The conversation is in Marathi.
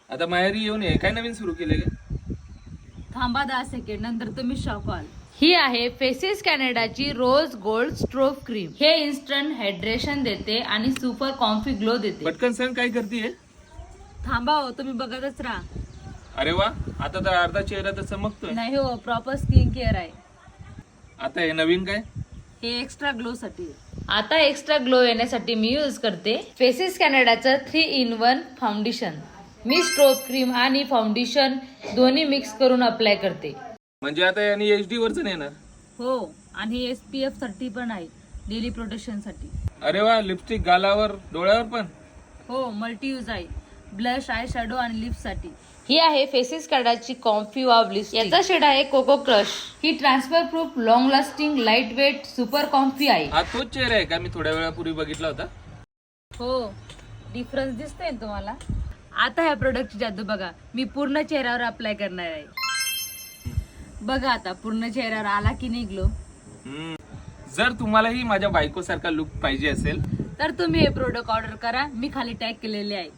आता माहेरी येऊन ये, काय नवीन सुरू केले का? थांबा 10 सेकंड, नंतर तुम्ही शॉक व्हाल. ही आहे फेसेस कॅनडाची रोज गोल्ड स्ट्रोक क्रीम. हे इन्स्टंट हायड्रेशन देते आणि सुपर कॉम्फी ग्लो देते. पटकन सांग काय करते? थांबा हो, तुम्ही बघतच राहा. अरे वा, आता तर अर्धा चेहरा तर चमकतोय. नाही हो, प्रॉपर स्किन केअर आहे. आता हे नवीन काय? हे एक्स्ट्रा ग्लो साठी. आता एक्स्ट्रा ग्लो येण्यासाठी मी यूज करते फेसेस कॅनडाचं 3-in-1 फाउंडेशन. मी स्ट्रोक क्रीम आणि फाउंडेशन दोन्ही मिक्स करून अप्लाय करते. म्हणजे आता याने HD वरच येणार. हो, आणि SPF 30 पण आहे डेली प्रोटेक्शन साठी. अरे वा, लिपस्टिक गालावर डोळ्यावर पण. हो, मल्टी यूज आहे. ब्लश, आय शॅडो आणि लिप्स साठी. ही आहे फेसेस कॅनडाची कॉम्फी वाव लिपस्टिक. याचा शेड आहे कोको क्रश. ही transfer proof, long lasting, light weight, super comfy आहे. हा तोच चेहरा आहे का मी थोड्या वेळापूर्वी बघितला होता? हो, डिफरन्स दिसतोय ना तुम्हाला? आता ह्या प्रोडक्टची जादू बघा. मी पूर्ण चेहऱ्यावर अप्लाय करणार आहे. बघा आता पूर्ण चेहऱ्यावर आला की नाही ग्लो. जर तुम्हालाही माझ्या बायको सारखा लुक पाहिजे असेल तर तुम्ही हे प्रोडक्ट ऑर्डर करा. मी खाली टॅग केलेले आहे.